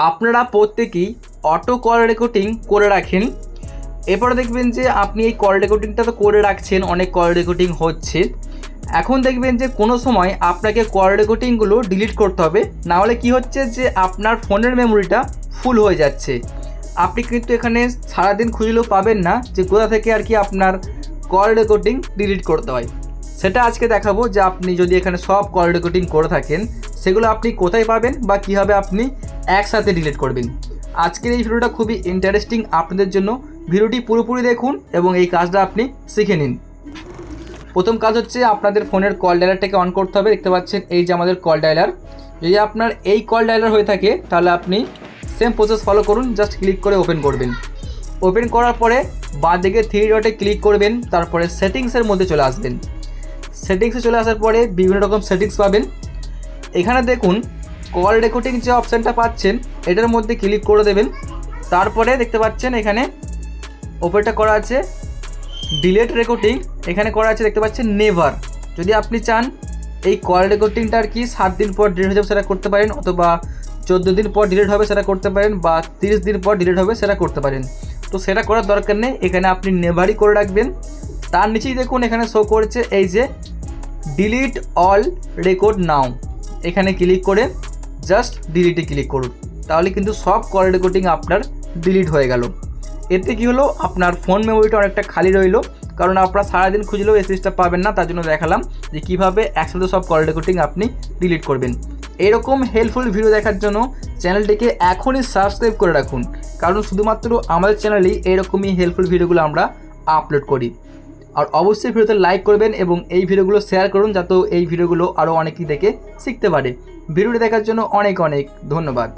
আপনারা প্রত্যেকেই auto call recording করে রাখেন। এরপরে দেখবেন যে আপনি এই কল রেকর্ডিংটা তো করে রাখছেন, অনেক কল রেকর্ডিং হচ্ছে। এখন দেখবেন যে কোনো সময় আপনাকে কল রেকর্ডিংগুলো ডিলিট করতে হবে, না হলে কী হচ্ছে যে আপনার ফোনের মেমোরিটা ফুল হয়ে যাচ্ছে। আপনি কিন্তু এখানে সারাদিন খুঁজলেও পাবেন না যে কোথা থেকে আর কি আপনার কল রেকর্ডিং ডিলিট করতে হয়। সেটা আজকে দেখাবো যে আপনি যদি এখানে সব কল রেকর্ডিং করে থাকেন সেগুলো আপনি কোথায় পাবেন বা কীভাবে আপনি একসাথে ডিলিট করবেন। আজকের এই ভিডিওটা খুবই ইন্টারেস্টিং আপনাদের জন্য, ভিডিওটি পুরোপুরি দেখুন এবং এই কাজটা আপনি শিখে নিন। প্রথম কাজ হচ্ছে আপনাদের ফোনের কল ডায়ালারটাকে অন করতে হবে। দেখতে পাচ্ছেন এই যে আমাদের কল ডায়ালার। যদি আপনার এই কল ডায়ালার হয়ে থাকে তাহলে আপনি সেম প্রসেস ফলো করুন, জাস্ট ক্লিক করে ওপেন করবেন। ওপেন করার পরে বাঁদিকে 3 ডটে ক্লিক করবেন, তারপরে সেটিংসের মধ্যে চলে আসবেন। সেটিংসে চলে আসার পরে বিভিন্ন রকম সেটিংস পাবেন। এখানে দেখুন কল রেকর্ডিং যে অপশানটা পাচ্ছেন এটার মধ্যে ক্লিক করে দেবেন। তারপরে দেখতে পাচ্ছেন এখানে ওপরটা করা আছে ডিলেট রেকর্ডিং, এখানে করা আছে দেখতে পাচ্ছেন নেভার। যদি আপনি চান এই কল রেকর্ডিংটা আর কি 7 দিন পর ডিলিট হয়ে যাবে সেটা করতে পারেন, অথবা 14 দিন পর ডিলিট হবে সেটা করতে পারেন, বা 30 দিন পর ডিলিট হবে সেটা করতে পারেন। তো সেটা করার দরকার নেই, এখানে আপনি নেভারই করে রাখবেন। তার নিচেই দেখুন এখানে শো করছে এই যে ডিলিট অল রেকর্ড নাও, এখানে ক্লিক করে জাস্ট ডিলিটে ক্লিক করুন, তাহলে কিন্তু সব কল রেকর্ডিং আপনার ডিলিট হয়ে গেল। এতে কী হলো, আপনার ফোন মেমোরিটা অনেকটা খালি রইলো, কারণ আপনারা সারাদিন খুঁজলেও এই সিরিজটা পাবেন না। তার জন্য দেখালাম যে কীভাবে একসাথে সব কল রেকর্ডিং আপনি ডিলিট করবেন। এরকম হেল্পফুল ভিডিও দেখার জন্য চ্যানেলটিকে এখনই সাবস্ক্রাইব করে রাখুন, কারণ শুধুমাত্র আমাদের চ্যানেলেই এরকমই হেল্পফুল ভিডিওগুলো আমরা আপলোড করি। আর অবশ্যই ভিডিওতে লাইক করবেন এবং এই ভিডিওগুলো শেয়ার করুন, যাতে এই ভিডিওগুলো আরও অনেকেই দেখে শিখতে পারে। ভিডিওটি দেখার জন্য অনেক অনেক ধন্যবাদ।